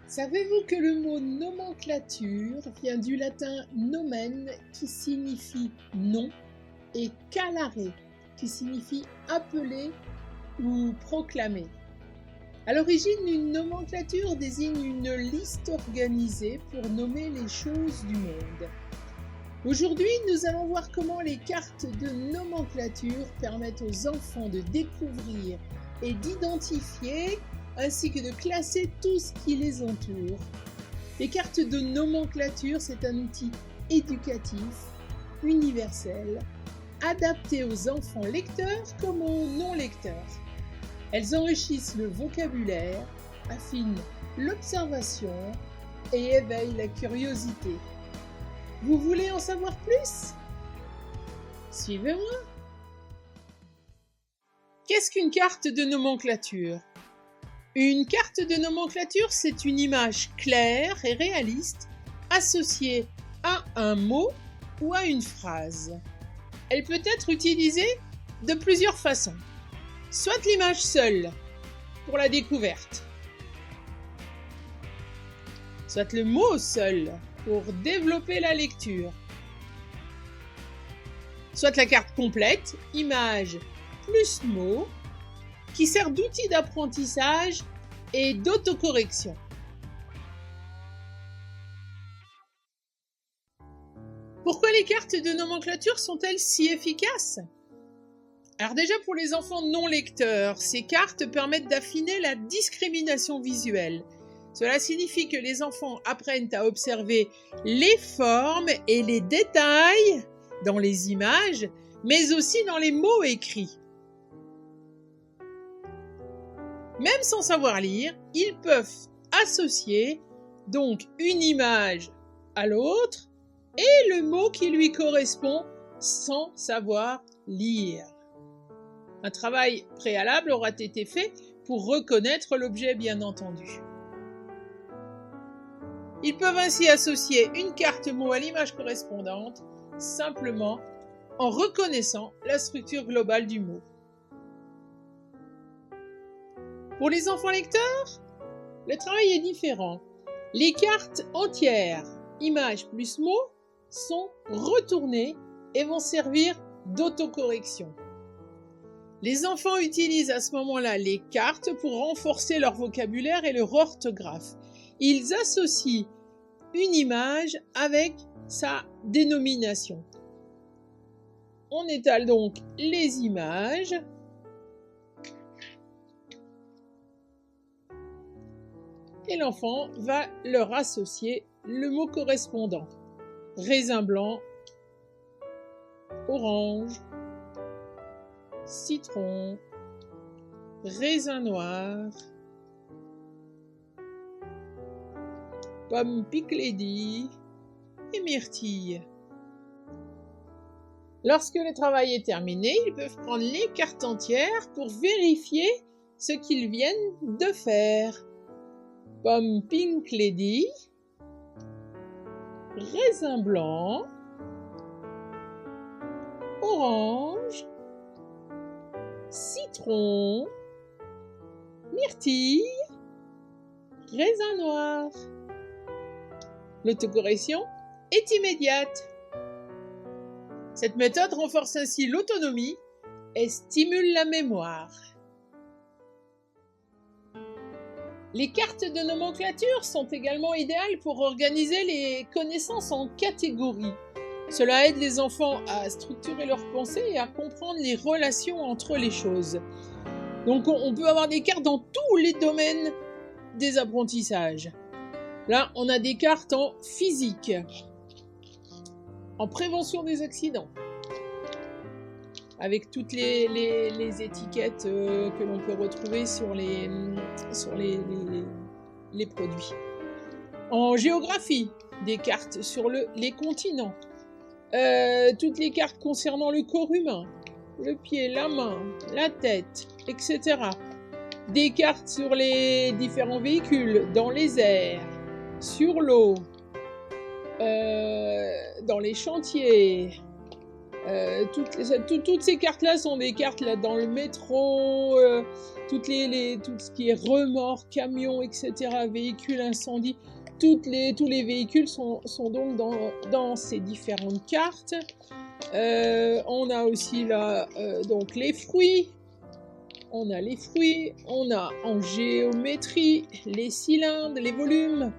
Savez-vous que le mot nomenclature vient du latin nomen qui signifie nom et calare qui signifie appeler ou proclamer. À l'origine, une nomenclature désigne une liste organisée pour nommer les choses du monde. Aujourd'hui, nous allons voir comment les cartes de nomenclature permettent aux enfants de découvrir et d'identifier ainsi que de classer tout ce qui les entoure. Les cartes de nomenclature, c'est un outil éducatif, universel, adapté aux enfants lecteurs comme aux non-lecteurs. Elles enrichissent le vocabulaire, affinent l'observation et éveillent la curiosité. Vous voulez en savoir plus? Suivez-moi. Qu'est-ce qu'une carte de nomenclature? Une carte de nomenclature, c'est une image claire et réaliste associée à un mot ou à une phrase. Elle peut être utilisée de plusieurs façons. Soit l'image seule, pour la découverte. Soit le mot seul, pour développer la lecture. Soit la carte complète, image plus mots, qui sert d'outil d'apprentissage et d'autocorrection. Pourquoi les cartes de nomenclature sont-elles si efficaces? Alors déjà pour les enfants non lecteurs, ces cartes permettent d'affiner la discrimination visuelle. Cela signifie que les enfants apprennent à observer les formes et les détails dans les images, mais aussi dans les mots écrits. Même sans savoir lire, ils peuvent associer donc une image à l'autre et le mot qui lui correspond sans savoir lire. Un travail préalable aura été fait pour reconnaître l'objet, bien entendu. Ils peuvent ainsi associer une carte mot à l'image correspondante, simplement en reconnaissant la structure globale du mot. Pour les enfants lecteurs, le travail est différent. Les cartes entières, images plus mots, sont retournées et vont servir d'autocorrection. Les enfants utilisent à ce moment-là les cartes pour renforcer leur vocabulaire et leur orthographe. Ils associent une image avec sa dénomination. On étale donc les images. Et l'enfant va leur associer le mot correspondant. Raisin blanc, orange, citron, raisin noir, pomme piclédie et myrtille. Lorsque le travail est terminé, ils peuvent prendre les cartes entières pour vérifier ce qu'ils viennent de faire. Pomme pink lady, raisin blanc, orange, citron, myrtille, raisin noir. L'autocorrection est immédiate. Cette méthode renforce ainsi l'autonomie et stimule la mémoire. Les cartes de nomenclature sont également idéales pour organiser les connaissances en catégories. Cela aide les enfants à structurer leurs pensées et à comprendre les relations entre les choses. Donc on peut avoir des cartes dans tous les domaines des apprentissages. Là, on a des cartes en physique, en prévention des accidents, avec toutes les étiquettes que l'on peut retrouver sur les produits. En géographie, des cartes sur les continents, toutes les cartes concernant le corps humain, le pied, la main, la tête, etc. Des cartes sur les différents véhicules, dans les airs, sur l'eau, dans les chantiers, Toutes ces cartes-là sont des cartes là, dans le métro, tout ce qui est remords, camions, etc., véhicules, incendies. Tous les véhicules sont donc dans ces différentes cartes. On a aussi là donc les fruits. On a les fruits, on a en géométrie les cylindres, les volumes,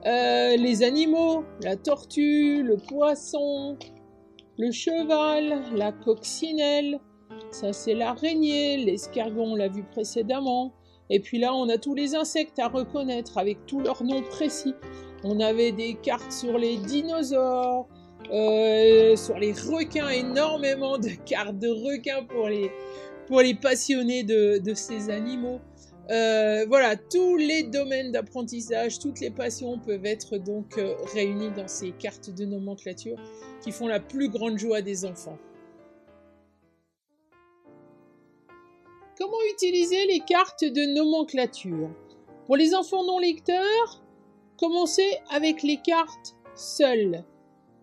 les animaux, la tortue, le poisson, le cheval, la coccinelle, ça c'est l'araignée, l'escargot on l'a vu précédemment. Et puis là on a tous les insectes à reconnaître avec tous leurs noms précis. On avait des cartes sur les dinosaures, sur les requins, énormément de cartes de requins pour les passionnés de ces animaux. Voilà, tous les domaines d'apprentissage, toutes les passions peuvent être donc réunies dans ces cartes de nomenclature qui font la plus grande joie des enfants. Comment utiliser les cartes de nomenclature? Pour les enfants non lecteurs, commencez avec les cartes seules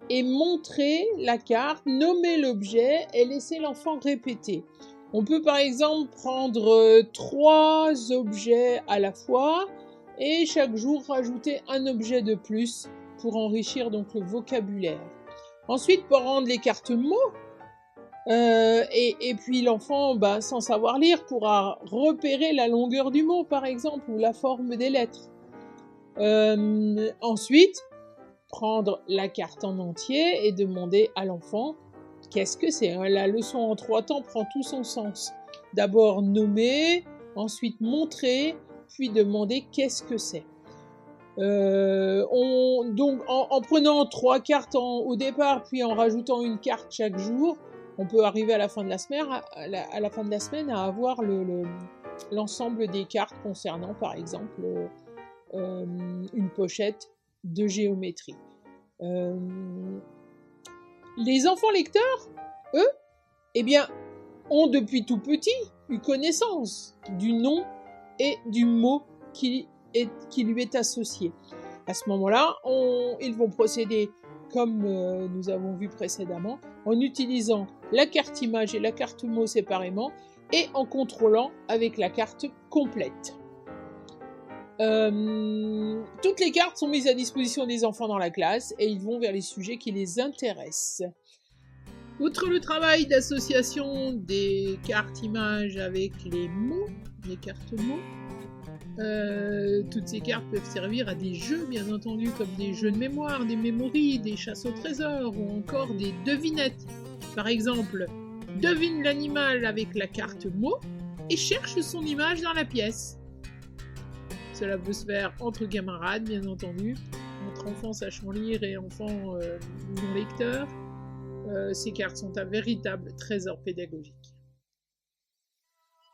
et montrez la carte, nommez l'objet et laissez l'enfant répéter. On peut par exemple prendre 3 objets à la fois et chaque jour rajouter un objet de plus pour enrichir donc le vocabulaire. Ensuite, pour rendre les cartes mots, et puis l'enfant, sans savoir lire, pourra repérer la longueur du mot par exemple ou la forme des lettres. Ensuite, prendre la carte en entier et demander à l'enfant qu'est-ce que c'est. La leçon en 3 temps prend tout son sens. D'abord nommer, ensuite montrer, puis demander qu'est-ce que c'est. Donc en prenant 3 cartes au départ, puis en rajoutant une carte chaque jour, on peut arriver à la fin de la semaine à avoir l'ensemble des cartes concernant par exemple une pochette de géométrie. Les enfants lecteurs, eux, ont depuis tout petit eu connaissance du nom et du mot qui lui est associé. À ce moment-là, ils vont procéder comme nous avons vu précédemment, en utilisant la carte image et la carte mot séparément et en contrôlant avec la carte complète. Toutes les cartes sont mises à disposition des enfants dans la classe et ils vont vers les sujets qui les intéressent. Outre le travail d'association des cartes images avec les mots, les cartes mots, toutes ces cartes peuvent servir à des jeux, bien entendu, comme des jeux de mémoire, des mémories, des chasses au trésor ou encore des devinettes. Par exemple, devine l'animal avec la carte mot et cherche son image dans la pièce. Cela peut se faire entre camarades, bien entendu, entre enfants sachant lire et enfants non lecteurs. Ces cartes sont un véritable trésor pédagogique.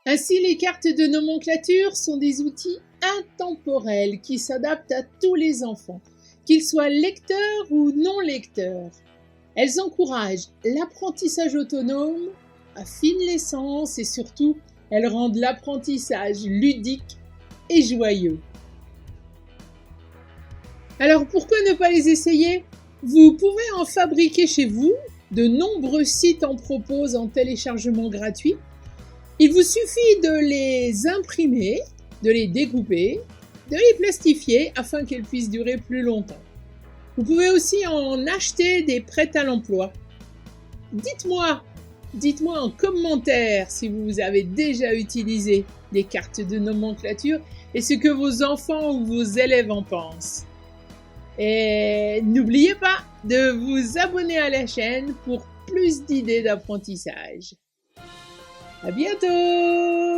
Ainsi, les cartes de nomenclature sont des outils intemporels qui s'adaptent à tous les enfants, qu'ils soient lecteurs ou non lecteurs. Elles encouragent l'apprentissage autonome, affinent les sens et surtout, elles rendent l'apprentissage ludique et joyeux. Alors pourquoi ne pas les essayer? Vous pouvez en fabriquer chez vous, de nombreux sites en proposent en téléchargement gratuit. Il vous suffit de les imprimer, de les découper, de les plastifier afin qu'elles puissent durer plus longtemps. Vous pouvez aussi en acheter des prêts à l'emploi. Dites-moi en commentaire si vous avez déjà utilisé des cartes de nomenclature et ce que vos enfants ou vos élèves en pensent. Et n'oubliez pas de vous abonner à la chaîne pour plus d'idées d'apprentissage. À bientôt!